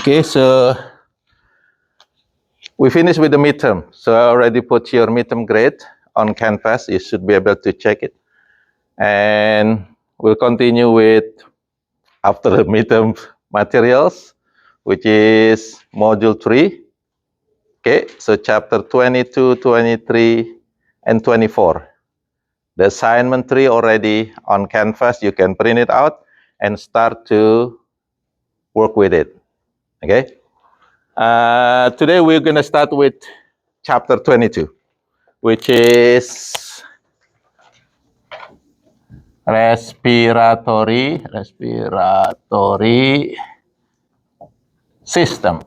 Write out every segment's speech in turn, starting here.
Okay, so we finished with the midterm. So I already put your midterm grade on Canvas. You should be able to check it. And we'll continue with after the midterm materials, which is module 3. Okay, so chapter 22, 23, and 24. The assignment 3 already on Canvas. You can print it out and start to work with it. Okay. Today we're going to start with chapter 22, which is respiratory system.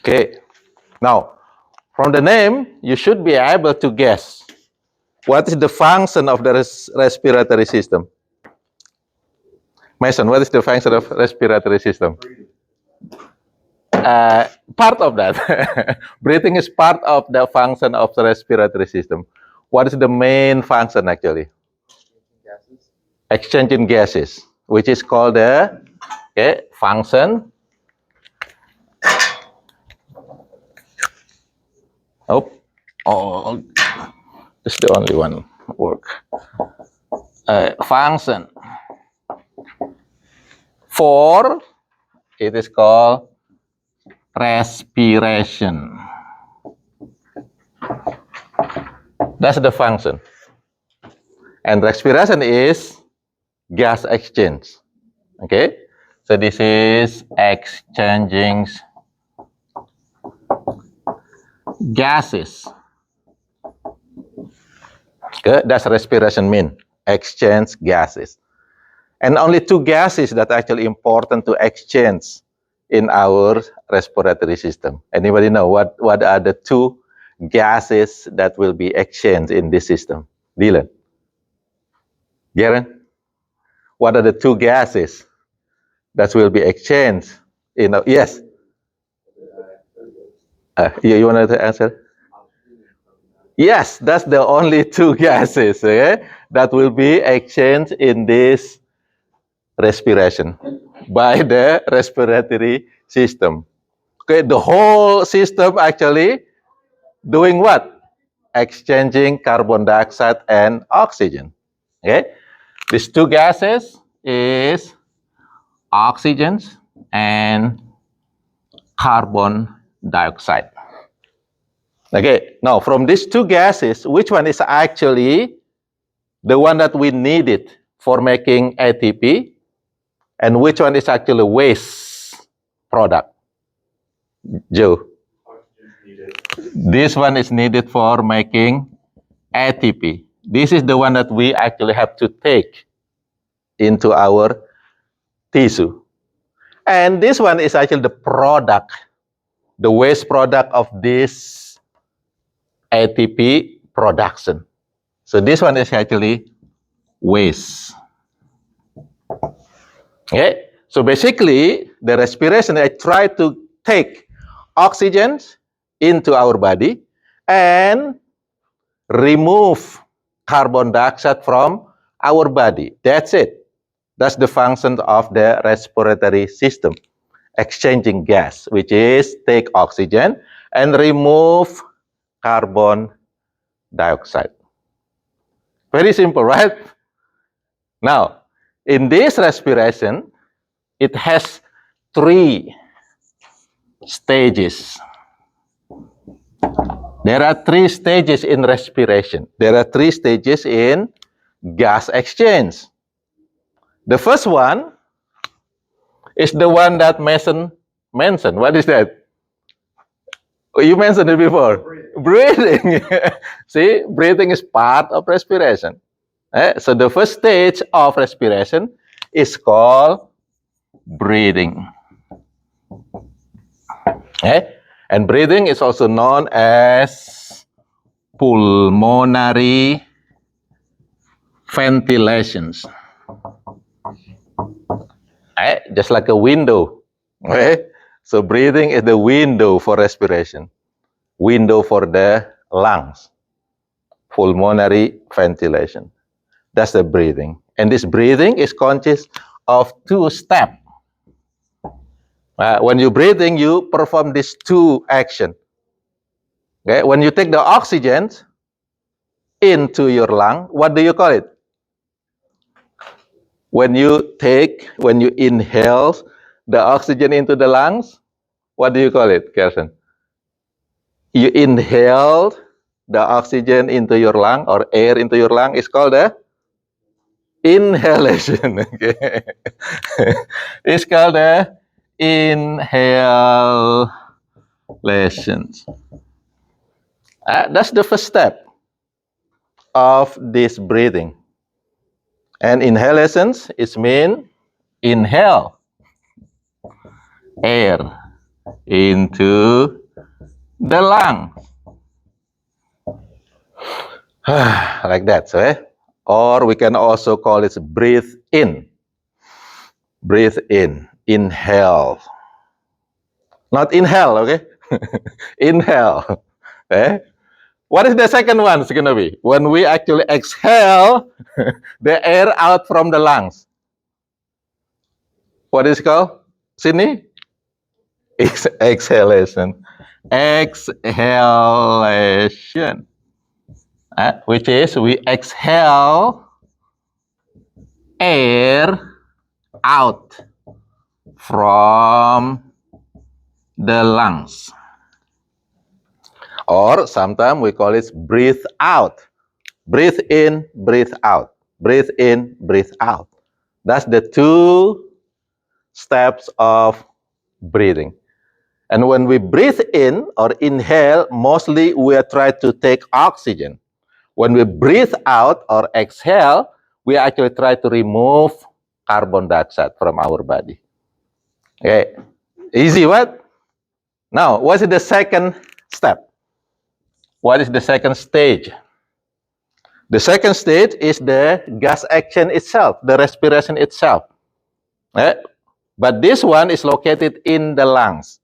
Okay. Now, from the name, you should be able to guess what is the function of the respiratory system. Mason, what is the function of respiratory system? Part of that. Breathing is part of the function of the respiratory system. What is the main function actually? Exchanging gases, which is called the function. Oh, this is the only one work. Function. For it is called respiration. That's the function. And respiration is gas exchange. Okay? So this is exchanging gases. Okay? That's respiration mean. Exchange gases. And only two gases that are actually important to exchange in our respiratory system. Anybody know what are the two gases that will be exchanged in this system? Dylan? Garen? What are the two gases that will be exchanged in yes? You want to answer? Yes, that's the only two gases that will be exchanged in this respiration by the respiratory system. Okay, the whole system actually doing what? Exchanging carbon dioxide and oxygen. Okay, these two gases is oxygen and carbon dioxide. Okay, now from these two gases, which one is actually the one that we needed for making ATP? And which one is actually waste product? Joe? This one is needed for making ATP. This is the one that we actually have to take into our tissue. And this one is actually the product, the waste product of this ATP production. So this one is actually waste. Okay, so basically the respiration, I try to take oxygen into our body and remove carbon dioxide from our body. That's it. That's the function of the respiratory system. Exchanging gas, which is take oxygen and remove carbon dioxide. Very simple, right? Now, in this respiration, it has 3 stages. There are 3 stages in respiration. There are 3 stages in gas exchange. The first one is the one that Mason mentioned. What is that? You mentioned it before. Breathing. See, breathing is part of respiration. So the first stage of respiration is called breathing. And breathing is also known as pulmonary ventilation. Just like a window. So breathing is the window for respiration. Window for the lungs. Pulmonary ventilation. That's the breathing. And this breathing is consists of two steps. When you're breathing, you perform these two actions. Okay, when you take the oxygen into your lung, what do you call it? When you inhale the oxygen into the lungs, what do you call it, Gerson? You inhale the oxygen into your lung or air into your lung is called a inhalation. Okay. It's called a inhalation. That's the first step of this breathing. And inhalations is mean inhale air into the lung. Like that, so, or we can also call it breathe in. Breathe in, inhale. Not inhale, okay? Inhale. What is the second one it's going to be? When we actually exhale the air out from the lungs. What is it called? Sydney? Exhalation. Exhalation. Which is we exhale air out from the lungs. Or sometimes we call it breathe out. Breathe in, breathe out. Breathe in, breathe out. That's the two steps of breathing. And when we breathe in or inhale, mostly we are trying to take oxygen. When we breathe out or exhale, we actually try to remove carbon dioxide from our body. Okay, easy, what? Now, what is the second step? What is the second stage? The second stage is the gas action itself, the respiration itself. But this one is located in the lungs.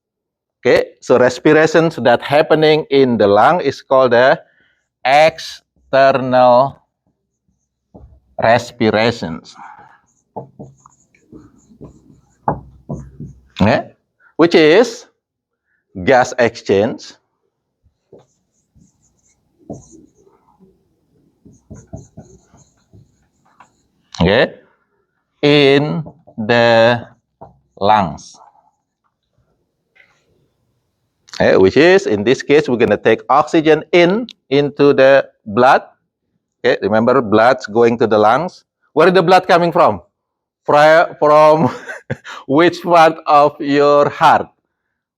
Okay, so respirations that happening in the lung is called the external respirations. Okay, which is gas exchange, okay, in the lungs. Okay, which is, in this case, we're going to take oxygen into the blood. Okay, remember, blood's going to the lungs. Where is the blood coming from? From which part of your heart?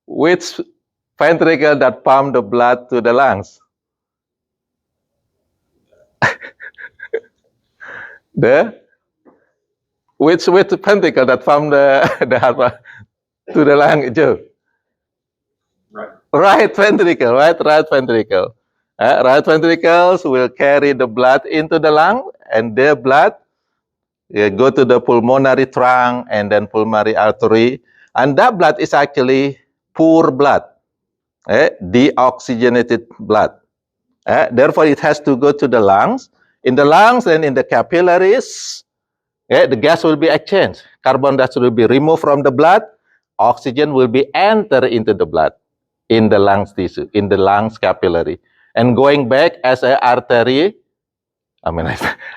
Which ventricle that pump the blood to the lungs? Which ventricle that pump the heart to the lung, Joe? Right ventricle, right? Right ventricle. Right ventricles will carry the blood into the lung, and the blood go to the pulmonary trunk and then pulmonary artery. And that blood is actually poor blood, deoxygenated blood. Therefore, it has to go to the lungs. In the lungs and in the capillaries, the gas will be exchanged. Carbon dioxide will be removed from the blood. Oxygen will be entered into the blood, in the lungs tissue, in the lungs capillary, and going back as an artery,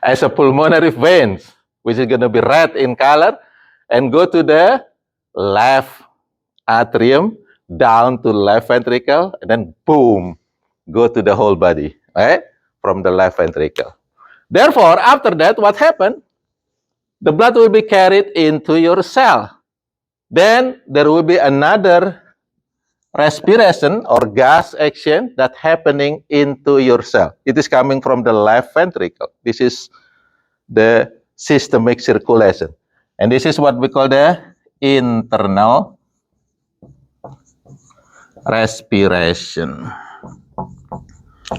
as a pulmonary veins, which is going to be red in color, and go to the left atrium, down to left ventricle, and then boom, go to the whole body, right? From the left ventricle. Therefore, after that, what happened? The blood will be carried into your cell. Then there will be another respiration or gas action that happening into your cell. It is coming from the left ventricle. This is the systemic circulation. And this is what we call the internal respiration,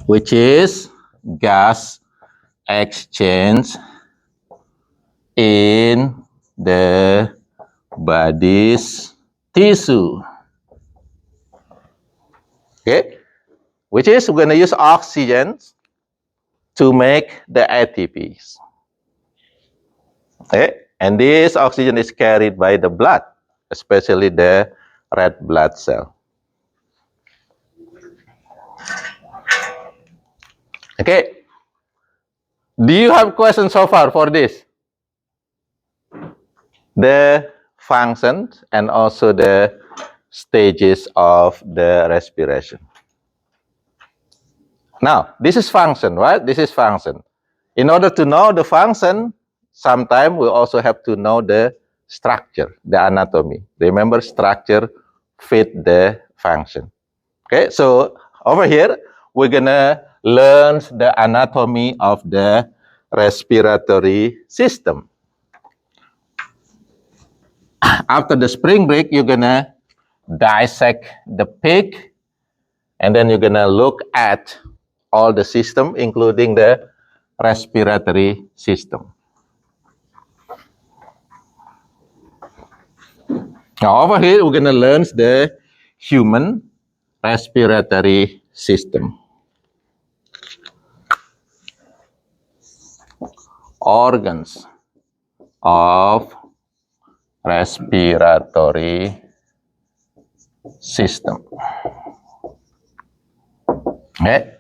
which is gas exchange in the body's tissue. Okay, which is we're going to use oxygen to make the ATPs. Okay, And this oxygen is carried by the blood, especially the red blood cell. Okay. Do you have questions so far for this? The functions and also the stages of the respiration. Now, this is function, right? This is function. In order to know the function, sometimes we also have to know the structure, the anatomy. Remember, structure fit the function. Okay, so over here, we're gonna learn the anatomy of the respiratory system. After the spring break, you're gonna dissect the pig, and then you're gonna look at all the system, including the respiratory system. Now over here, we're gonna learn the human respiratory system. Organs of respiratory system. Okay.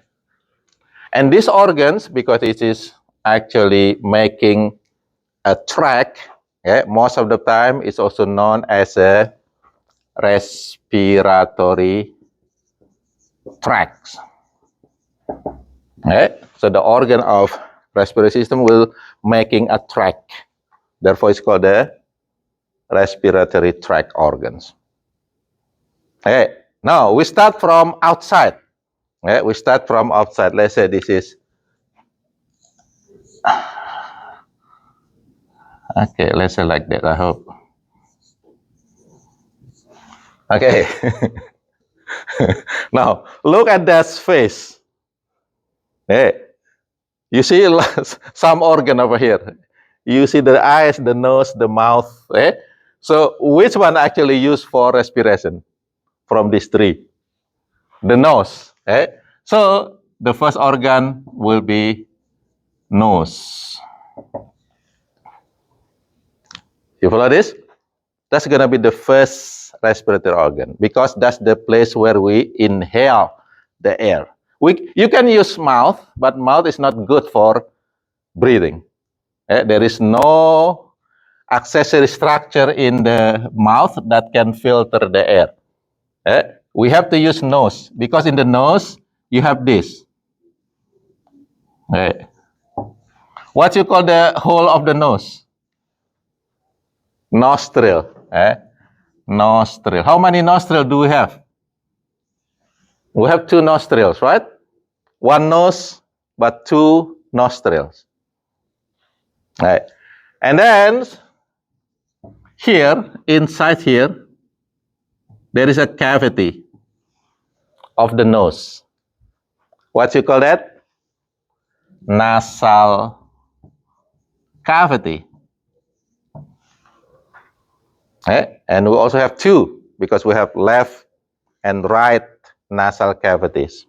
And these organs, because it is actually making a tract, most of the time it's also known as a respiratory tract. Okay. So the organ of respiratory system will making a tract. Therefore, it's called the respiratory tract organs. Okay. Now we start from outside. Okay. We start from outside. Let's say this is. Okay, let's say like that, I hope. Okay. Now, look at that face. Hey, you see some organ over here. You see the eyes, the nose, the mouth. So, which one actually used for respiration from these three? The nose. So, the first organ will be nose. You follow this? That's going to be the first respiratory organ because that's the place where we inhale the air. You can use mouth, but mouth is not good for breathing. There is no accessory structure in the mouth that can filter the air. We have to use nose because in the nose you have this. What you call the hole of the nose? Nostril. Nostril. How many nostrils do we have? We have two nostrils, right? One nose, but two nostrils. Right. And then here, inside here, there is a cavity of the nose. What you call that? Nasal cavity. And we also have two because we have left and right nasal cavities.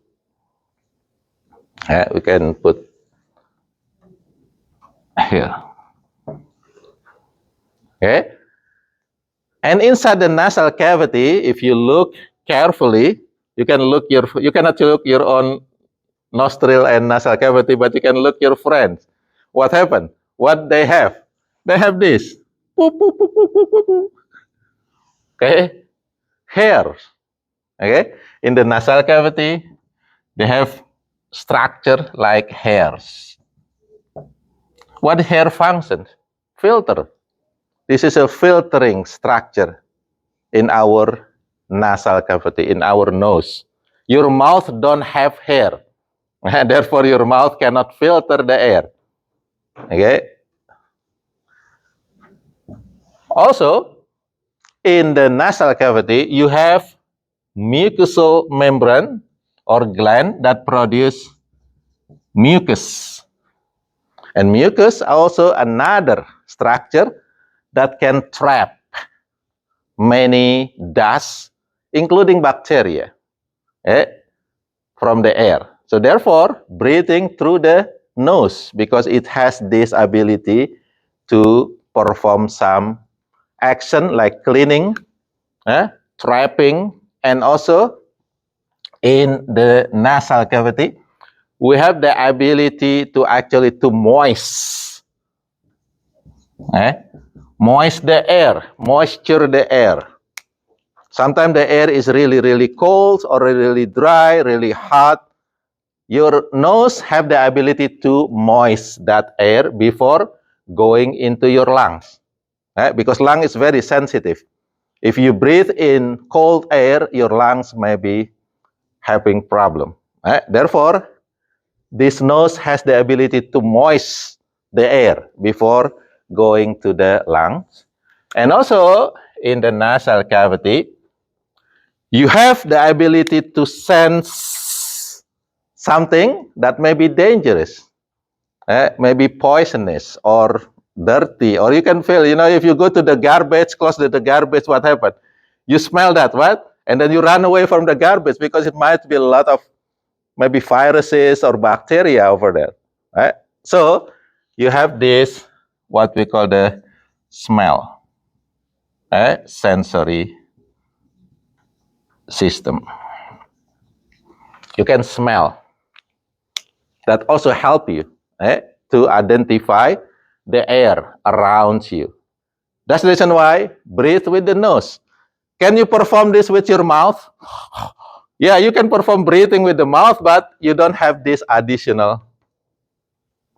We can put here. Okay. And inside the nasal cavity, if you look carefully, you cannot look your own nostril and nasal cavity, but you can look your friends. What happened? What they have? They have this. Okay, hairs. Okay, in the nasal cavity, they have structure like hairs. What hair functions? Filter. This is a filtering structure in our nasal cavity, in our nose. Your mouth don't have hair. Therefore, your mouth cannot filter the air. Okay. Also, in the nasal cavity, you have mucosal membrane or gland that produce mucus. And mucus also another structure that can trap many dust, including bacteria, from the air. So therefore, breathing through the nose, because it has this ability to perform some action like cleaning, trapping, and also in the nasal cavity, we have the ability to actually to moist moisture the air. Sometimes the air is really, really cold or really dry, really hot. Your nose have the ability to moist that air before going into your lungs. Because lung is very sensitive. If you breathe in cold air, your lungs may be having problem. Therefore, this nose has the ability to moist the air before going to the lungs. And also, in the nasal cavity, you have the ability to sense something that may be dangerous, maybe poisonous or dirty, or you can feel, if you go to the garbage, close to the garbage, what happened? You smell that, right? And then you run away from the garbage because it might be a lot of maybe viruses or bacteria over there, right? So you have this, what we call the smell, sensory system. You can smell. That also help you to identify the air around you. That's the reason why breathe with the nose. Can you perform this with your mouth? Yeah, you can perform breathing with the mouth, but you don't have this additional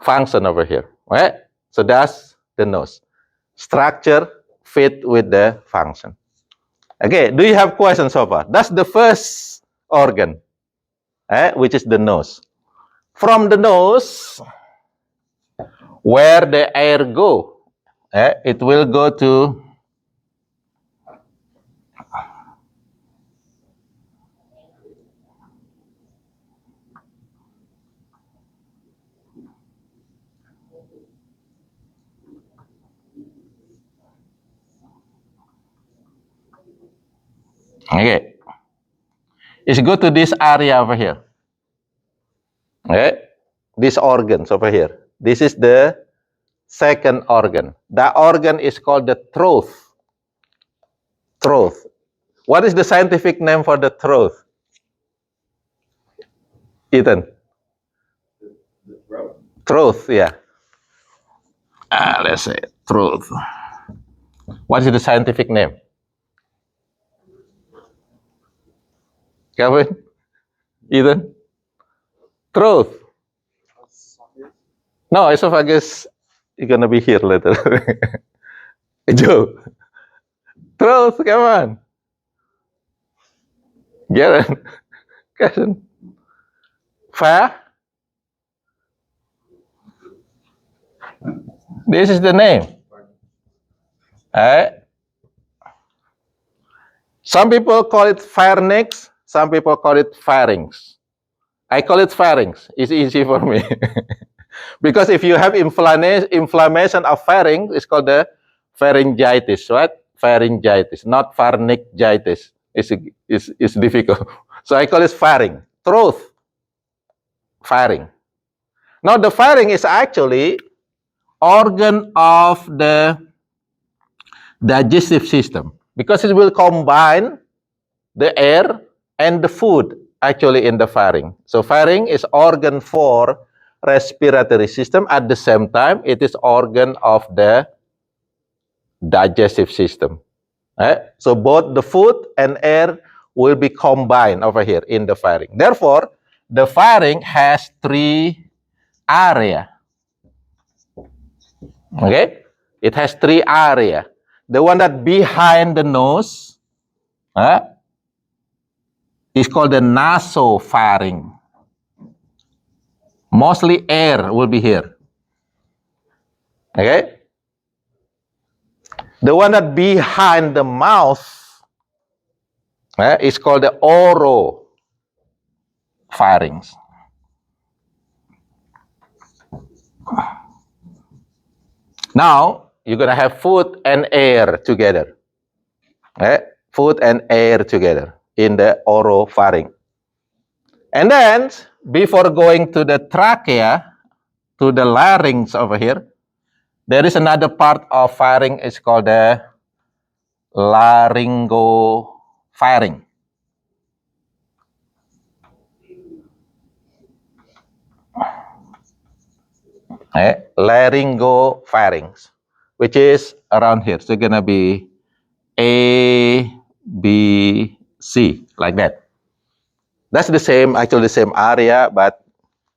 function over here, right? So that's the nose. Structure fit with the function. Okay, do you have questions so far? That's the first organ, which is the nose. From the nose, where the air go, it will go to okay. It's go to this area over here. Okay, these organs over here. This is the second organ. That organ is called the throat. Throat. What is the scientific name for the throat? Ethan? Throat, yeah. Let's say throat. What is the scientific name? Kevin? Ethan? Throat. No, esophagus is gonna be here later. Joe. Throat, come on. Get it? Cousin. Fair? This is the name. Some people call it pharynx, some people call it pharynx. I call it pharynx. It's easy for me. Because if you have inflammation of pharynx, it's called the pharyngitis, right? Pharyngitis, not pharyngitis. It's difficult. So I call it pharynx. Throat. Pharynx. Now the pharynx is actually organ of the digestive system because it will combine the air and the food actually in the pharynx. So pharynx is organ for respiratory system. At the same time, it is organ of the digestive system. So both the food and air will be combined over here in the pharynx. Therefore, the pharynx has three areas. Okay, it has three areas. The one that behind the nose is called the nasopharynx. Mostly air will be here. Okay. The one that behind the mouth is called the oropharynx. Now, you're going to have food and air together. Food and air together in the oropharynx. And then, before going to the trachea, to the larynx over here, There is another part of pharynx. It's called the laryngopharynx. Laryngopharynx, which is around here. So it's gonna be A, B, C, like that. That's the same, actually the same area, but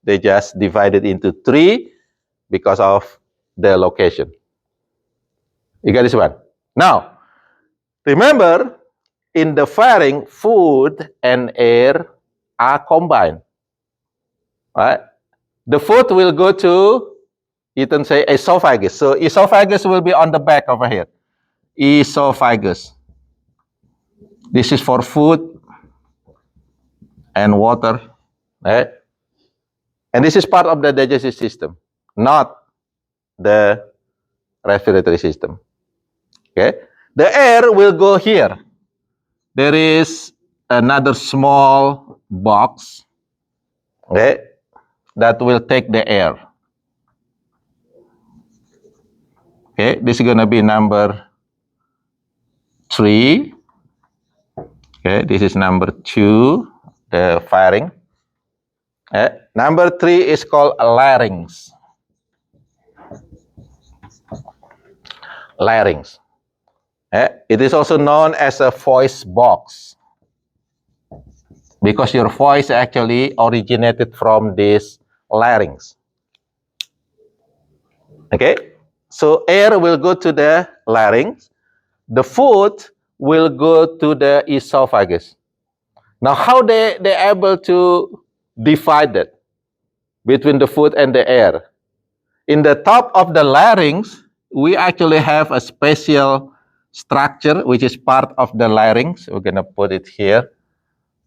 they just divided into 3 because of the location. You got this one? Now, remember, in the pharynx, food and air are combined, right? The food will go to, you can say, esophagus. So esophagus will be on the back over here. Esophagus. This is for food and water, right? And this is part of the digestive system, not the respiratory system. Okay? The air will go here. There is another small box, okay, that will take the air. Okay, this is going to be number 3. Okay, this is number 2, the pharynx. Number 3 is called larynx. Larynx. It is also known as a voice box because your voice actually originated from this larynx. Okay, so air will go to the larynx. The food will go to the esophagus. Now, how they able to divide it between the food and the air? In the top of the larynx, we actually have a special structure which is part of the larynx. We're gonna put it here.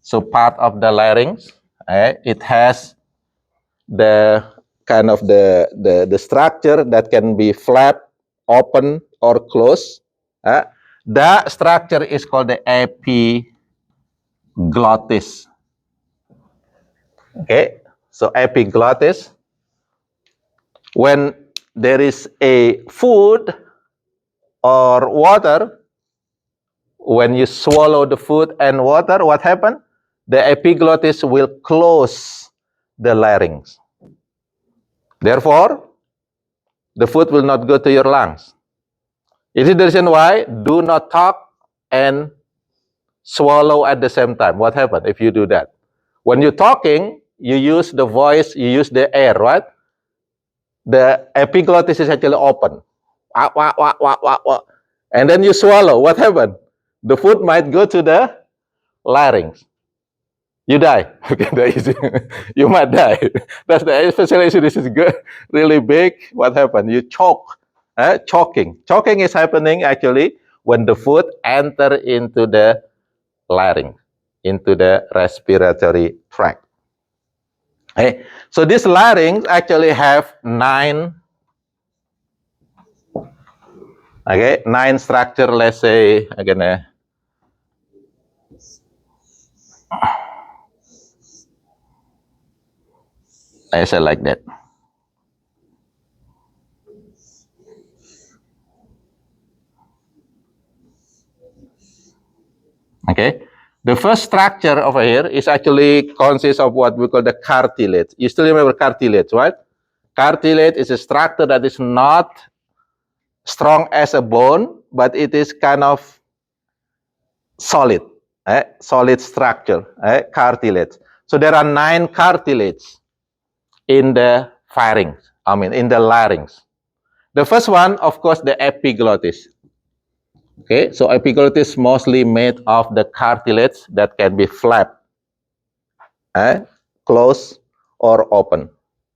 So part of the larynx, it has the kind of the structure that can be flap, open, or closed. That structure is called the epiglottis. Okay, so epiglottis. When there is a food or water, when you swallow the food and water, what happens? The epiglottis will close the larynx. Therefore, the food will not go to your lungs. It is the reason why do not talk and swallow at the same time. What happens if you do that? When you're talking, you use the voice, you use the air, right? The epiglottis is actually open. And then you swallow. What happened? The food might go to the larynx. You die. Okay, that is, you might die. That's the especially if this is good, really big. What happened? You choke. Choking. Choking is happening actually when the food enter into the larynx, into the respiratory tract. Okay. So this larynx actually have 9 structure. Let's say again. I say like that. Okay. The first structure over here is actually consists of what we call the cartilage. You still remember cartilage, right? Cartilage is a structure that is not strong as a bone, but it is kind of solid, solid structure, cartilage. So there are 9 cartilage in the pharynx, in the larynx. The first one, of course, the epiglottis. Okay, so epiglottis mostly made of the cartilage that can be flapped, closed, or open.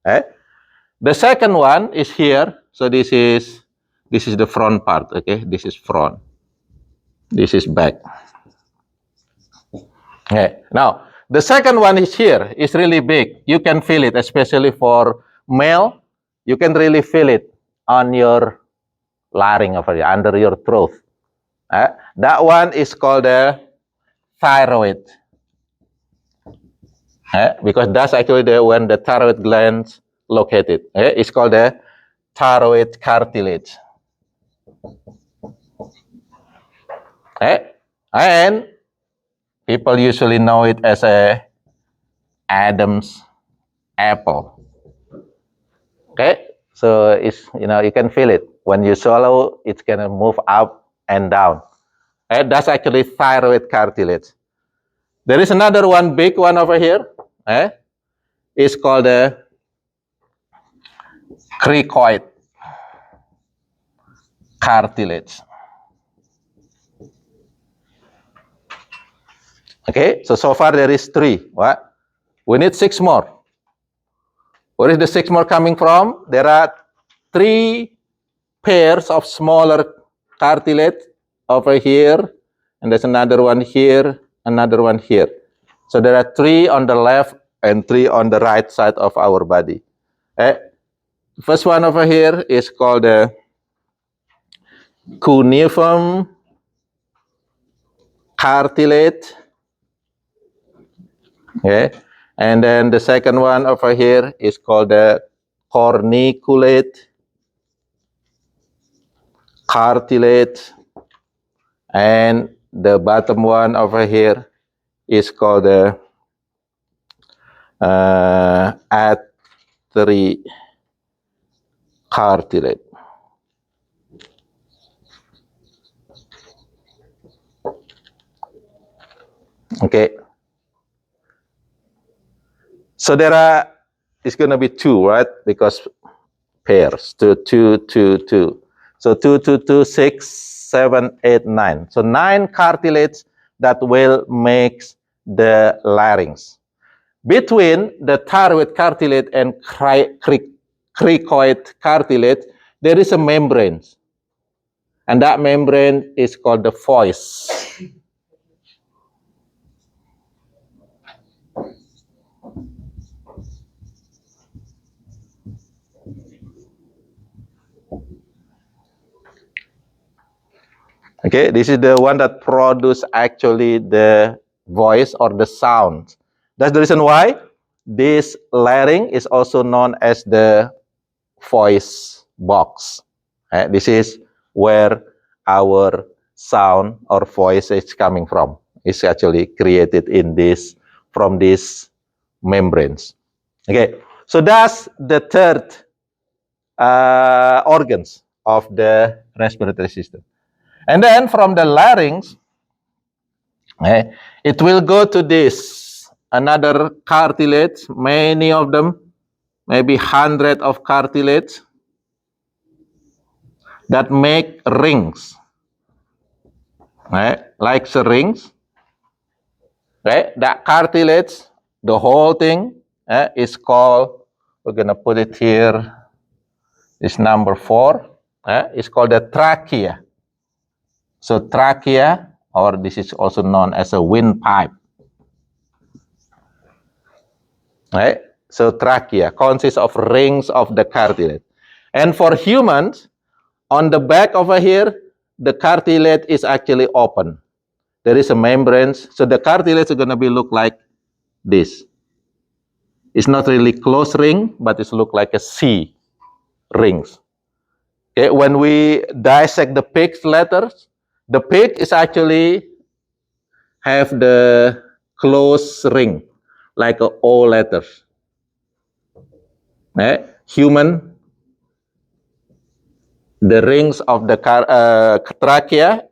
The second one is here. So this is the front part. Okay, this is front. This is back. Okay. Now the second one is here. It's really big. You can feel it, especially for male. You can really feel it on your larynx over here, under your throat. That one is called the thyroid. Because that's actually when the thyroid glands located. It's called the thyroid cartilage. Okay? And people usually know it as a Adam's apple. Okay? So it's, you can feel it. When you swallow, it's gonna move up and down. Okay? That's actually thyroid cartilage. There is another one, big one over here. It's called the cricoid cartilage. Okay, so far there is 3. What? We need 6 more. Where is the 6 more coming from? There are 3 pairs of smaller cartilage over here, and there's another one here, another one here. So there are 3 on the left and 3 on the right side of our body. First one over here is called the cuneiform cartilage. Okay, and then the second one over here is called the corniculate cartilage, and the bottom one over here is called the artery cartilage. Okay. So it's going to be 2, right? Because pairs, 2, 2, 2, 2. So 2, 2, 2, 6, 7, 8, 9. So 9 cartilage that will make the larynx. Between the thyroid cartilage and cricoid cartilage, there is a membrane. And that membrane is called the voice. Okay, this is the one that produces actually the voice or the sound. That's the reason why this larynx is also known as the voice box. This is where our sound or voice is coming from. It's actually created from these membranes. Okay, so that's the third organs of the respiratory system. And then from the larynx, it will go to this, another cartilage, many of them, maybe 100 of cartilage that make rings, like the rings. That cartilage, the whole thing is called, we're going to put it here, this number 4, it's called the trachea. So trachea, or this is also known as a windpipe. So trachea consists of rings of the cartilage. And for humans, on the back over here, the cartilage is actually open. There is a membrane, so the cartilage is going to look like this. It's not really close ring, but it looks like a C rings. Okay, when we dissect the pig's letters, the pig is actually have the close ring, like a O letters. Human, the rings of the trachea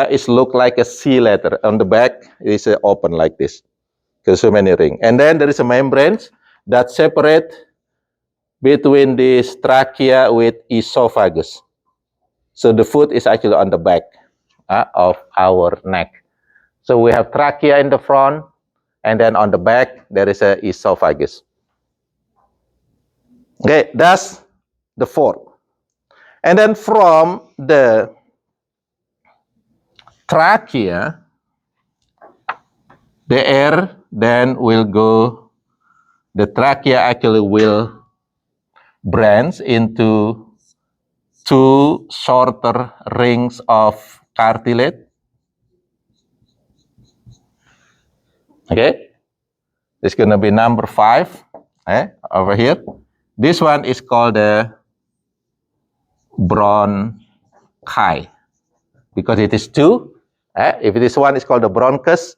is look like a C letter. On the back is open like this. There's so many rings. And then there is a membrane that separate between this trachea with esophagus. So the food is actually on the back of our neck. So we have trachea in the front, and then on the back there is a esophagus. Okay, that's the 4th. And then from the trachea, the air then will go, the trachea actually will branch into 2 shorter rings of cartilage. Okay, it's going to be number 5 over here. This one is called the bronchi, because it is two. If it is one, it's called the bronchus.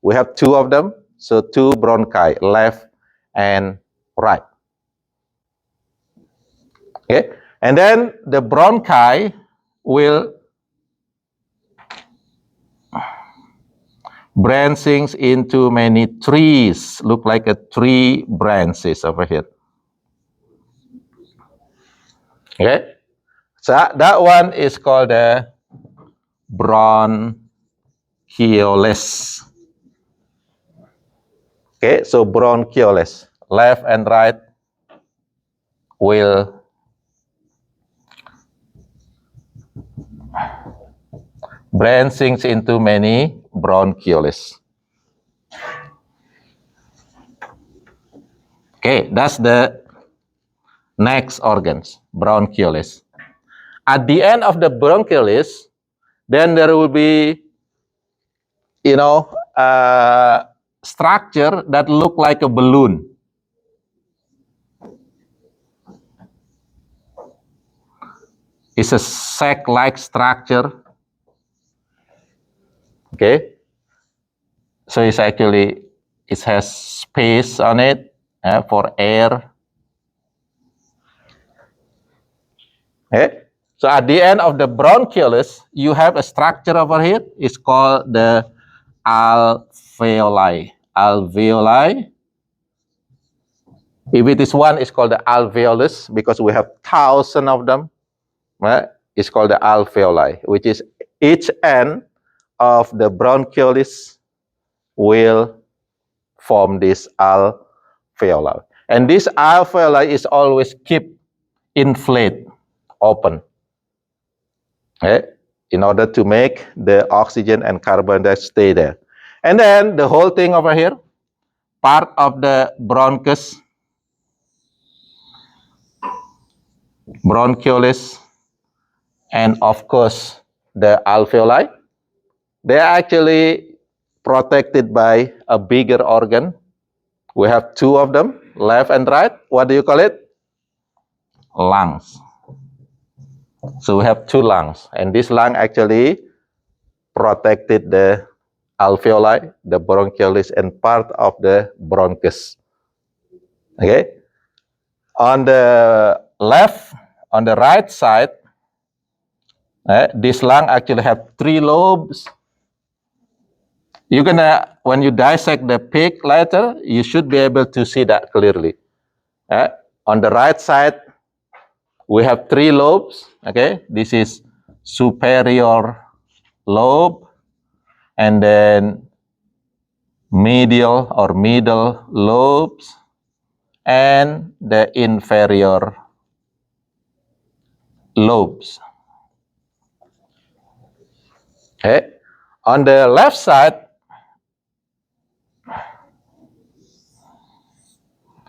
We have two of them, so two bronchi, left and right. Okay, and then the bronchi will branching into many trees, look like a tree branches over here. Okay, so that one is called the bronchioles. Okay, so bronchioles, left and right will branching into many bronchioles. Okay, that's the next organs, bronchioles. At the end of the bronchioles, then there will be, structure that look like a balloon. It's a sac-like structure. Okay, so it has space on it for air. Okay, so at the end of the bronchioles, you have a structure over here. It's called the alveoli. Alveoli. If it is one, it's called the alveolus because we have thousands of them. Right? It's called the alveoli, which is each end of the bronchioles will form this alveoli. And this alveoli is always kept inflated, open, okay, in order to make the oxygen and carbon dioxide stay there. And then the whole thing over here, part of the bronchus, bronchioles, and of course the alveoli, they are actually protected by a bigger organ. We have two of them, left and right. What do you call it? Lungs. So we have two lungs, and this lung actually protected the alveoli, the bronchioles, and part of the bronchus. Okay. On the left, on the right side, this lung actually have three lobes. You're gonna, when you dissect the pig later, you should be able to see that clearly. On the right side, we have three lobes. Okay, this is superior lobe, and then medial or middle lobes, and the inferior lobes. Okay, on the left side,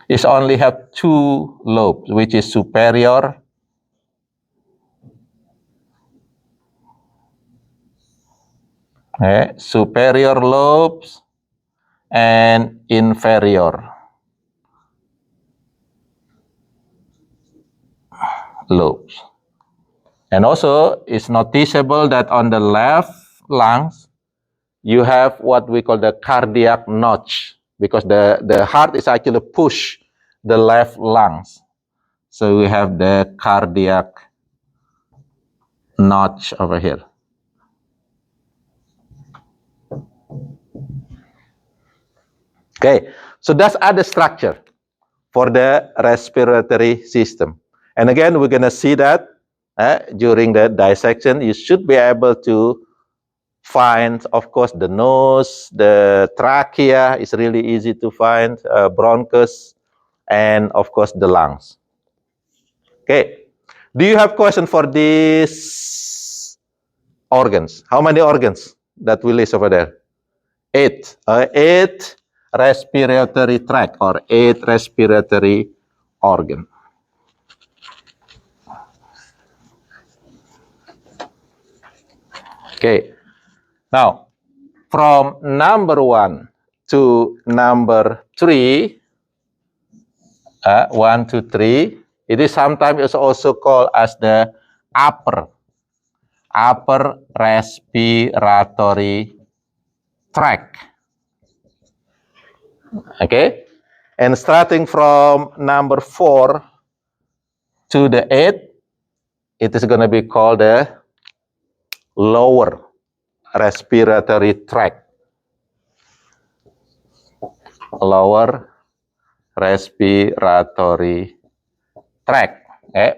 it only have two lobes, which is superior superior lobes and inferior lobes. And also, it's noticeable that on the left lungs, you have what we call the cardiac notch, because the heart is actually push the left lungs. So we have the cardiac notch over here. Okay, so that's other structure for the respiratory system. And again, we're going to see that during the dissection. You should be able to find, of course, the nose, the trachea is really easy to find, bronchus, and of course the lungs. Okay, do you have question for these organs? How many organs that we list over there? 8. 8 respiratory tract or 8 respiratory organ. Okay, now from number 1 to number 3, 1 to 3, it is sometimes also called as the upper respiratory tract. Okay, and starting from number 4 to the 8, it is going to be called the lower respiratory tract. Lower respiratory tract.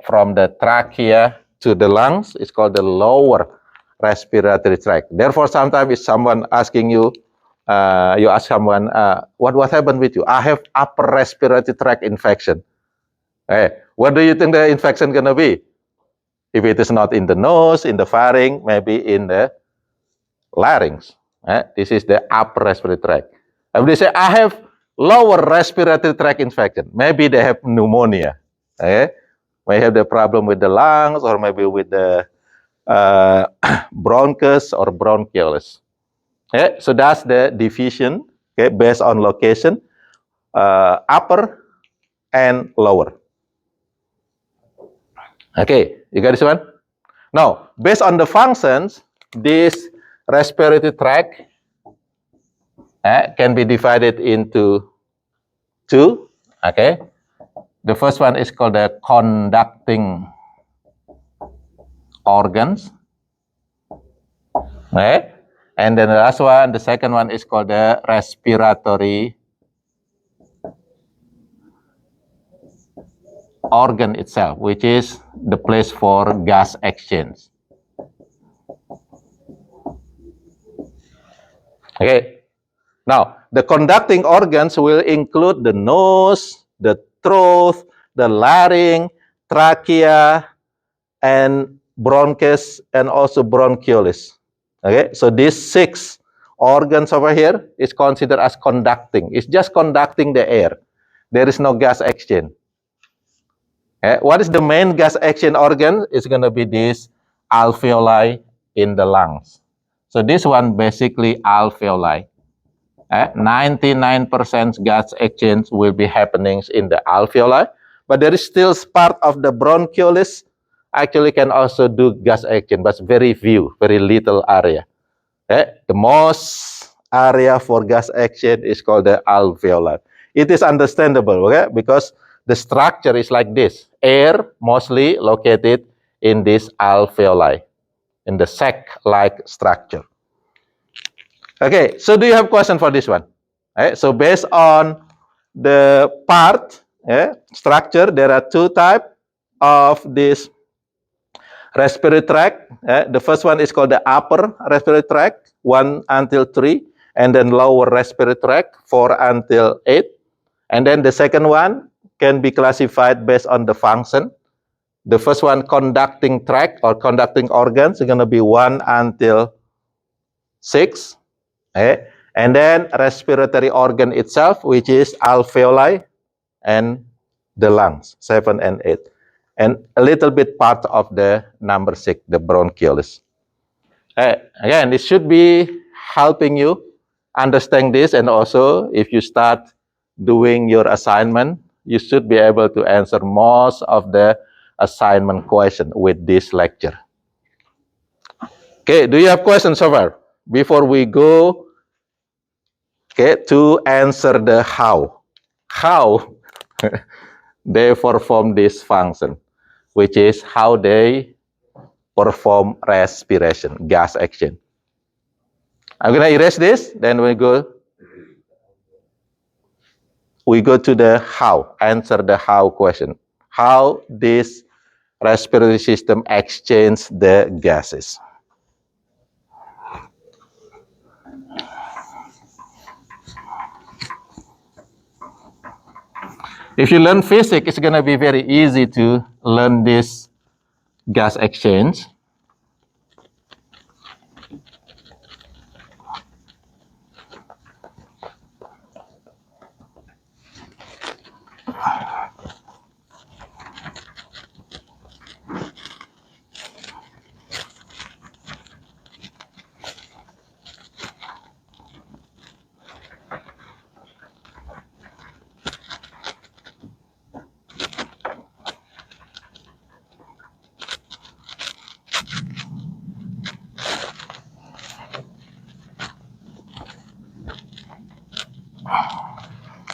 From the trachea to the lungs is called the lower respiratory tract. Therefore, sometimes if someone asking you, you ask someone, what happened with you? I have upper respiratory tract infection. What do you think the infection gonna be? If it is not in the nose, in the pharynx, maybe in the larynx. This is the upper respiratory tract. If they say, I have lower respiratory tract infection, maybe they have pneumonia. May have the problem with the lungs or maybe with the bronchus or bronchioles. So that's the division, based on location, upper and lower. Okay, you got this one? Now, based on the functions, this respiratory tract can be divided into 2. Okay, the first one is called the conducting organs. And then the last one, the second one is called the respiratory organ itself, which is the place for gas exchange. Okay. Now, the conducting organs will include the nose, the throat, the larynx, trachea, and bronchus, and also bronchioles. Okay, so these 6 organs over here is considered as conducting. It's just conducting the air. There is no gas exchange. What is the main gas exchange organ? It's going to be this alveoli in the lungs. So this one basically alveoli. 99% gas exchange will be happening in the alveoli, but there is still part of the bronchioles actually can also do gas exchange, but very few, very little area. The most area for gas exchange is called the alveoli. It is understandable, okay, because the structure is like this. Air mostly located in this alveoli, in the sac-like structure. Okay, so do you have question for this one? So based on the part structure, there are 2 types of this respiratory tract. The first one is called the upper respiratory tract, 1 until 3, and then lower respiratory tract, 4 until 8. And then the second one can be classified based on the function. The first one, conducting tract or conducting organs, is going to be 1 until 6. And then respiratory organ itself, which is alveoli and the lungs, 7 and 8. And a little bit part of the number 6, the bronchioles. Again, this should be helping you understand this, and also if you start doing your assignment, you should be able to answer most of the assignment question with this lecture. Okay, do you have questions so far? Before we go, to answer the how they perform this function, which is how they perform respiration, gas exchange. I'm going to erase this, then we go to the how, answer the how question. How this respiratory system exchange the gases. If you learn physics, it's going to be very easy to learn this gas exchange.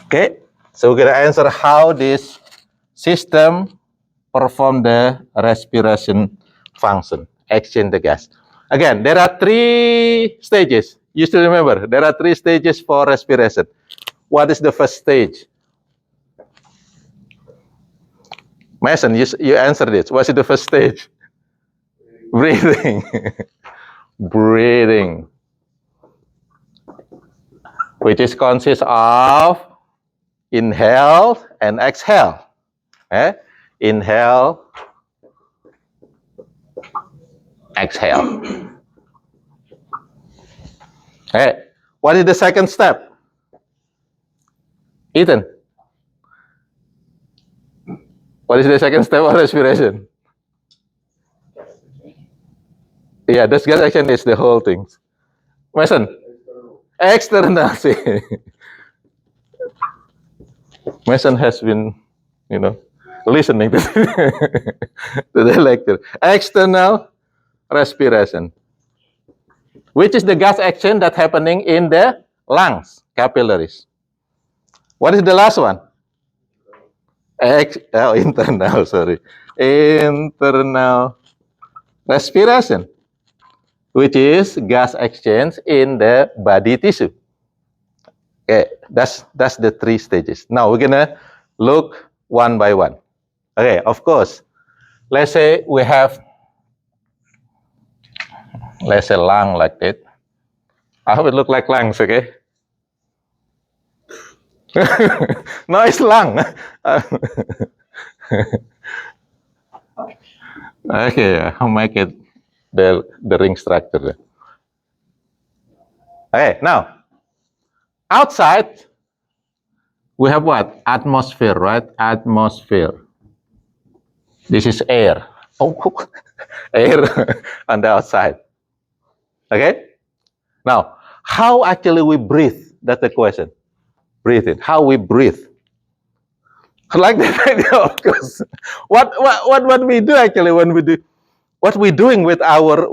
Okay, so we're gonna answer how this system perform the respiration function, exchange the gas. Again, there are three stages. You still remember, there are three stages for respiration. What is the first stage? Mason, you answered it. What's the first stage? Breathing. Breathing. Which is consists of inhale and exhale. Inhale, exhale. What is the second step? Ethan, what is the second step of respiration? Yeah, this gas action is the whole thing. Mason, external. See, Mason has been, listening to the lecture. External respiration, which is the gas action that's happening in the lungs, capillaries. What is the last one? Internal, sorry. Internal respiration, which is gas exchange in the body tissue. Okay, that's the three stages. Now we're gonna look one by one. Okay, of course. Let's say we have, let's say, lung like that. I hope it look like lungs, okay? No, it's lung. Okay, I'll make it the ring structure. Okay, now outside we have what? Atmosphere, right? Atmosphere. This is air. Oh, air on the outside. Okay? Now, how actually we breathe? That's the question. Breathing. How we breathe. Like that, of course. What we do actually when we do what we're doing with our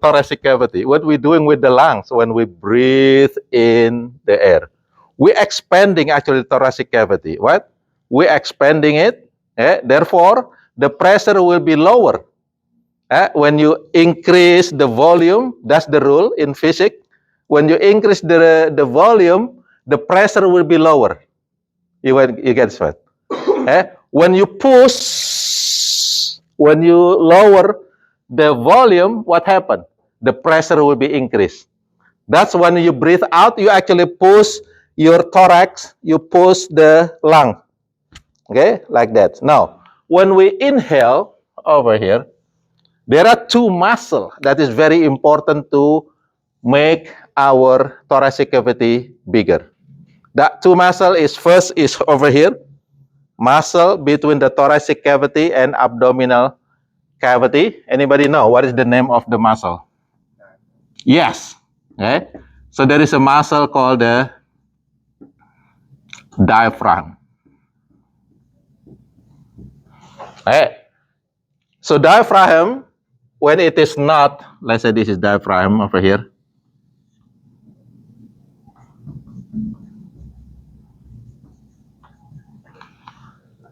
thoracic cavity, what we're doing with the lungs when we breathe in the air. We're expanding actually thoracic cavity. What? We're expanding it. Therefore, the pressure will be lower. When you increase the volume, that's the rule in physics. When you increase the volume, the pressure will be lower. You get what? When you lower the volume, what happened? The pressure will be increased. That's when you breathe out, you actually push your thorax, you push the lung. Okay, like that. Now, when we inhale over here, there are two muscles that is very important to make our thoracic cavity bigger. That two muscle is first is over here, muscle between the thoracic cavity and abdominal cavity. Anybody know what is the name of the muscle? Yes. Okay. So there is a muscle called the diaphragm. Okay. So diaphragm, when it is not, let's say this is diaphragm over here.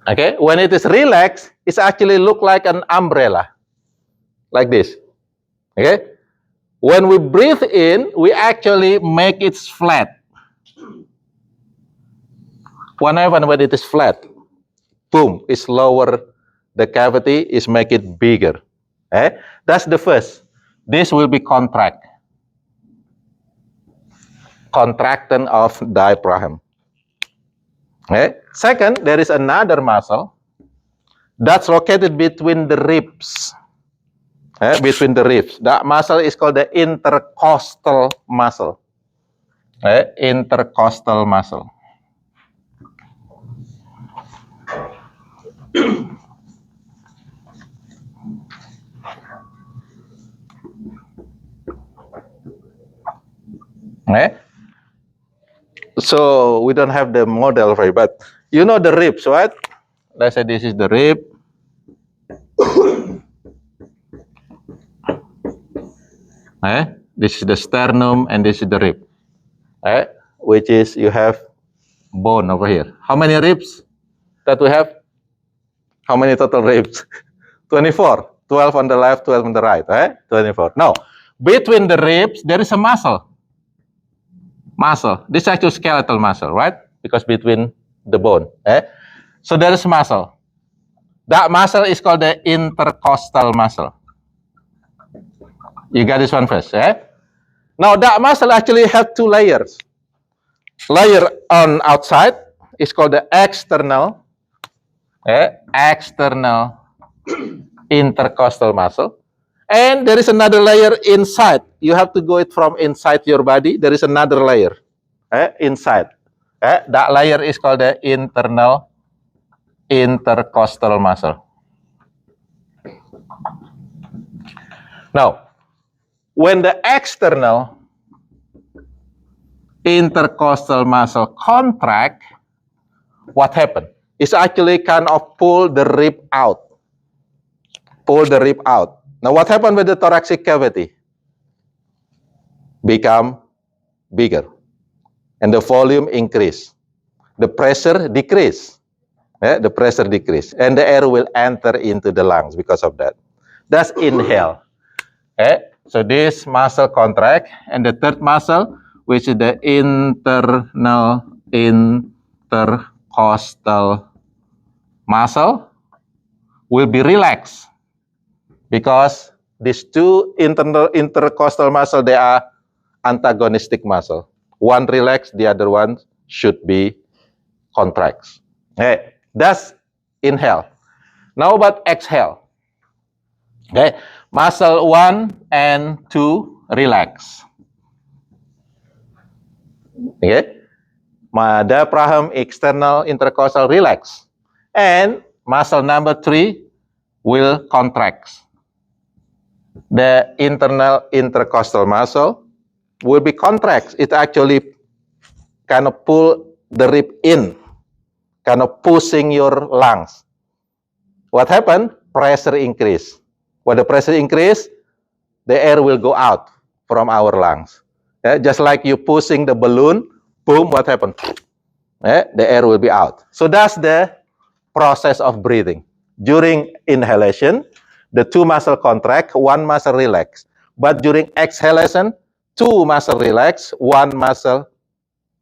Okay, when it is relaxed, it actually look like an umbrella, like this. Okay, when we breathe in, we actually make it flat. Whenever when it is flat, boom, it's lower the cavity, is make it bigger. Okay, that's the first. This will be contraction of diaphragm. Okay. Second, there is another muscle that's located between the ribs. Between the ribs. That muscle is called the intercostal muscle. Intercostal muscle. So we don't have the model for it, but you know the ribs, right? Let's say this is the rib. This is the sternum and this is the rib. which is you have bone over here. How many ribs that we have? How many total ribs? 24. 12 on the left, 12 on the right, right? 24. Now, between the ribs, there is a muscle. Muscle. This is actually skeletal muscle, right? Because between the bone. So there is muscle. That muscle is called the intercostal muscle. You got this one first, Now, that muscle actually have two layers. Layer on outside is called the external intercostal muscle. And there is another layer inside. You have to go it from inside your body. There is another layer inside. That layer is called the internal intercostal muscle. Now, when the external intercostal muscle contract, what happened? It's actually kind of pull the rib out. Pull the rib out. Now, what happened with the thoracic cavity? Become bigger. And the volume increase. The pressure decrease. The pressure decrease. And the air will enter into the lungs because of that. That's inhale. So this muscle contract. And the third muscle, which is the internal intercostal muscle, will be relaxed. Because these two internal intercostal muscle, they are antagonistic muscle. One relaxed, the other one should be contracts. That's inhale. Now about exhale. Muscle 1 and 2 relax. My diaphragm external intercostal relax. And muscle number 3 will contract. The internal intercostal muscle will be contracts. It actually kind of pull the rib in, kind of pushing your lungs. What happened? Pressure increase. When the pressure increase, the air will go out from our lungs. Just like you pushing the balloon, boom, what happened? The air will be out. So that's the process of breathing. During inhalation, the two muscle contract, one muscle relax. But during exhalation, two muscle relax, one muscle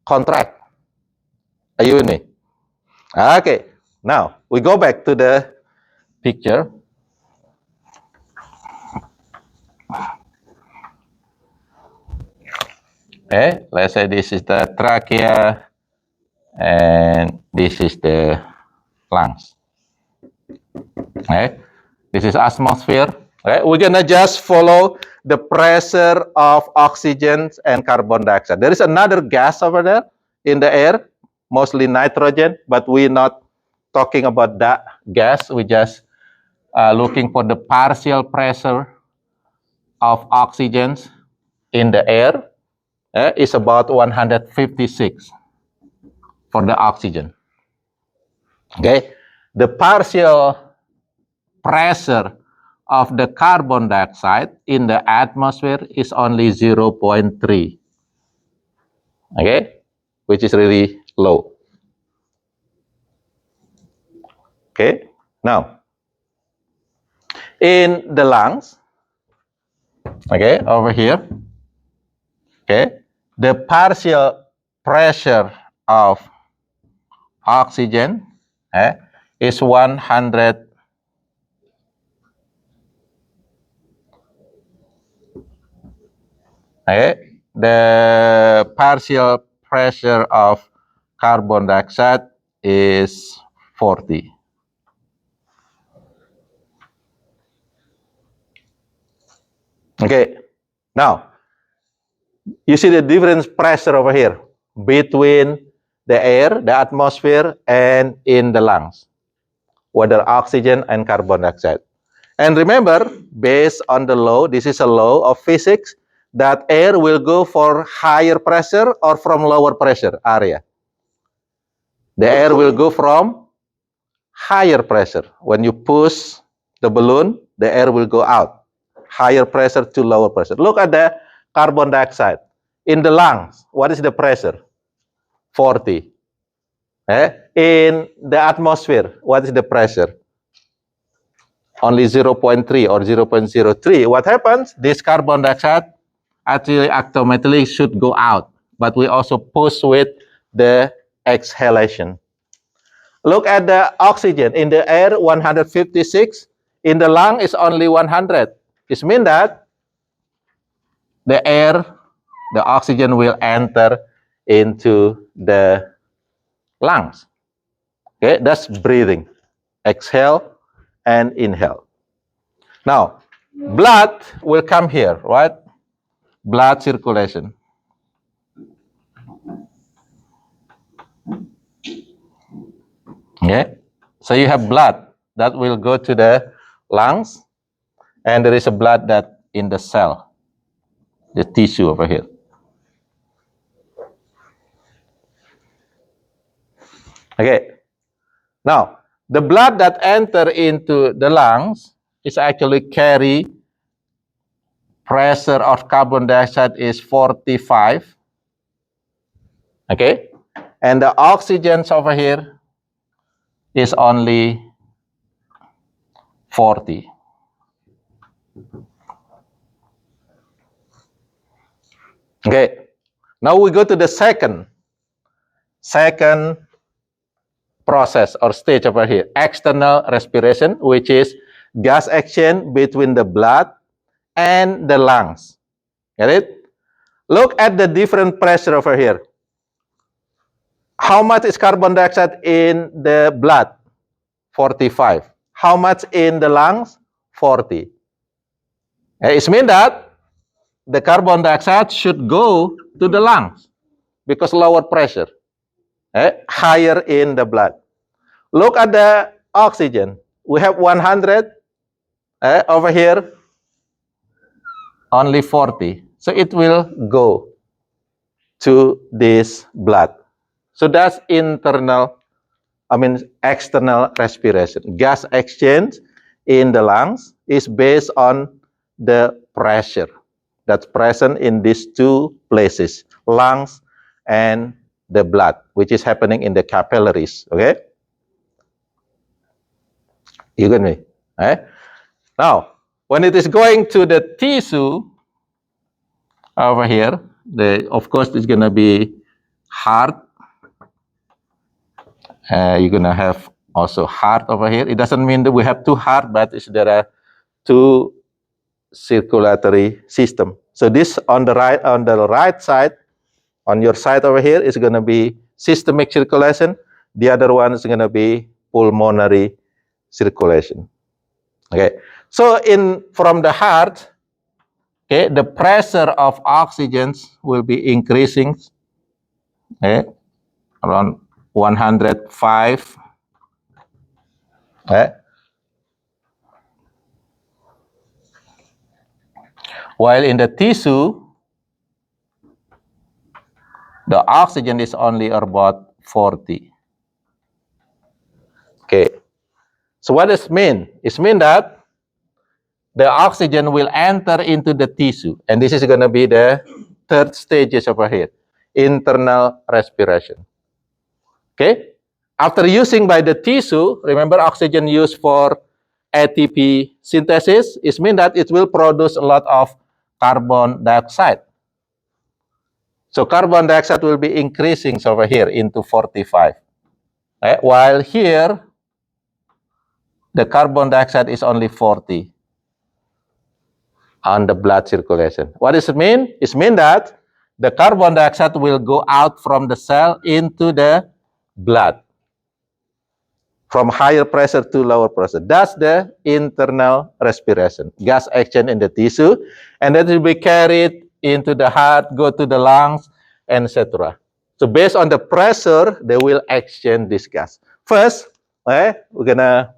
contract. Are you with me? Okay. Now, we go back to the picture. Let's say this is the trachea and this is the lungs. This is atmosphere. We're gonna just follow the pressure of oxygen and carbon dioxide. There is another gas over there in the air, mostly nitrogen, but we're not talking about that gas. We just looking for the partial pressure of oxygen in the air. Is about 156 for the oxygen. The partial pressure of the carbon dioxide in the atmosphere is only 0.3. Which is really low. Now in the lungs, over here, the partial pressure of oxygen is 100. The partial pressure of carbon dioxide is 40. Now you see the difference pressure over here between the air, the atmosphere, and in the lungs, whether oxygen and carbon dioxide. And remember, based on the law, this is a law of physics, that air will go for higher pressure or from lower pressure area. The air will go from higher pressure. When you push the balloon, the air will go out. Higher pressure to lower pressure. Look at the carbon dioxide. In the lungs, what is the pressure? 40. In the atmosphere, what is the pressure? Only 0.3 or 0.03. What happens? This carbon dioxide actually automatically should go out, but we also push with the exhalation. Look at the oxygen in the air, 156. In the lung is only 100. It means that the air, the oxygen will enter into the lungs. Okay, that's breathing. Exhale and inhale. Now, blood will come here, right? Blood circulation. Okay, so you have blood that will go to the lungs, and there is a blood that in the cell, the tissue over here. Okay, now the blood that enter into the lungs is actually carry pressure of carbon dioxide is 45. Okay, and the oxygens over here is only 40. Okay, now we go to the second process or stage over here, external respiration, which is gas exchange between the blood and the lungs. Get it? Look at the different pressure over here. How much is carbon dioxide in the blood? 45. How much in the lungs? 40. It means that the carbon dioxide should go to the lungs because lower pressure, higher in the blood. Look at the oxygen. We have 100 over here, only 40. So it will go to this blood. So that's external respiration. Gas exchange in the lungs is based on the pressure that's present in these two places, lungs and the blood, which is happening in the capillaries. Okay? You get me? Now, when it is going to the tissue over here, of course, it's going to be heart. You're going to have also heart over here. It doesn't mean that we have two hearts, but there are two circulatory system. So this on the right side, on your side over here is going to be systemic circulation. The other one is going to be pulmonary circulation. Okay. So from the heart, okay, the pressure of oxygens will be increasing, okay, around 105. Okay. While in the tissue, the oxygen is only about 40. Okay. So what does it mean? It means that the oxygen will enter into the tissue. And this is going to be the third stages over here, internal respiration. Okay. After using by the tissue, remember oxygen used for ATP synthesis, it means that it will produce a lot of carbon dioxide. So carbon dioxide will be increasing over here into 45. Right? While here, the carbon dioxide is only 40 on the blood circulation. What does it mean? It means that the carbon dioxide will go out from the cell into the blood, from higher pressure to lower pressure. That's the internal respiration, gas exchange in the tissue, and that will be carried into the heart, go to the lungs, etc. So based on the pressure, they will exchange this gas. First, we're gonna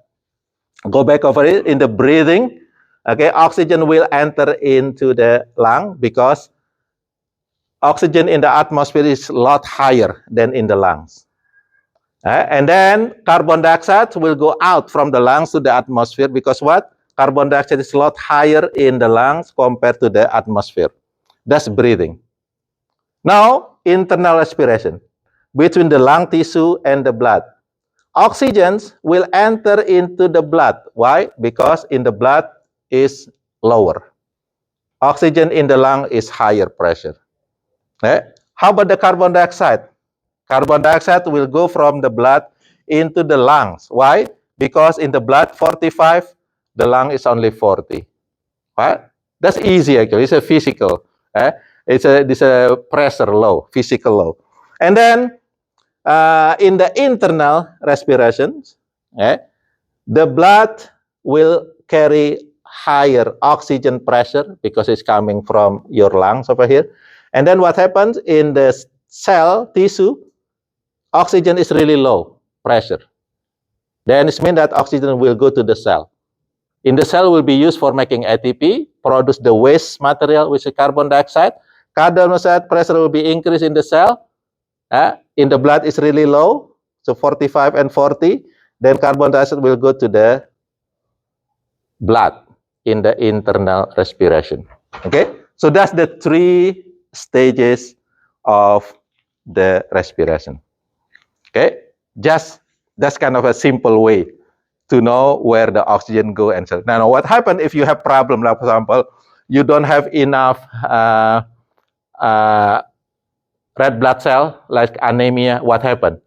go back over it in the breathing. Okay, oxygen will enter into the lung because oxygen in the atmosphere is a lot higher than in the lungs. And then carbon dioxide will go out from the lungs to the atmosphere because what? Carbon dioxide is a lot higher in the lungs compared to the atmosphere. That's breathing. Now, internal respiration. between the lung tissue and the blood. Oxygen will enter into the blood. Why? Because in the blood is lower. Oxygen in the lung is higher pressure. How about the carbon dioxide? Carbon dioxide will go from the blood into the lungs. Why? Because in the blood 45, the lung is only 40. Right? That's easy actually. It's a physical. It's a pressure law, physical law. And then in the internal respiration, the blood will carry higher oxygen pressure because it's coming from your lungs over here. And then what happens in the cell tissue, oxygen is really low pressure. Then it means that oxygen will go to the cell. In the cell will be used for making ATP, produce the waste material, which is carbon dioxide. Carbon dioxide pressure will be increased in the cell. In the blood is really low, so 45 and 40. Then carbon dioxide will go to the blood in the internal respiration. Okay, so that's the 3 stages of the respiration. Okay, that's kind of a simple way to know where the oxygen go and so. Now, what happens if you have problem, like for example, you don't have enough red blood cell, like anemia? What happened?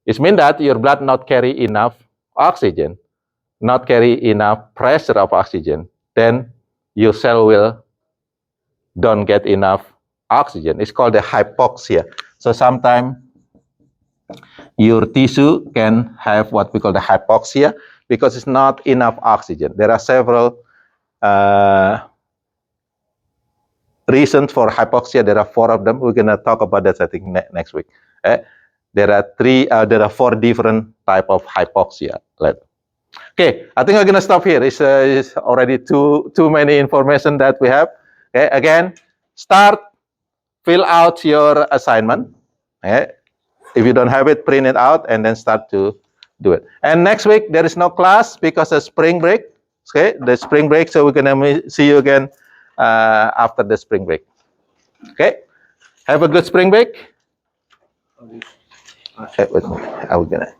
It means that your blood not carry enough oxygen, not carry enough pressure of oxygen. Then your cell will don't get enough oxygen. It's called the hypoxia. So sometimes your tissue can have what we call the hypoxia because it's not enough oxygen. There are several reasons for hypoxia. There are 4 of them. We're gonna talk about that I think next week. There are 4 different type of hypoxia. Okay, I think I'm gonna stop here. It's already too many information that we have. Okay, again, fill out your assignment. Okay. If you don't have it, print it out and then start to do it. And next week, there is no class because of spring break. Okay, the spring break. So we're going to see you again after the spring break. Okay, have a good spring break. Okay, wait a minute. I'm going to.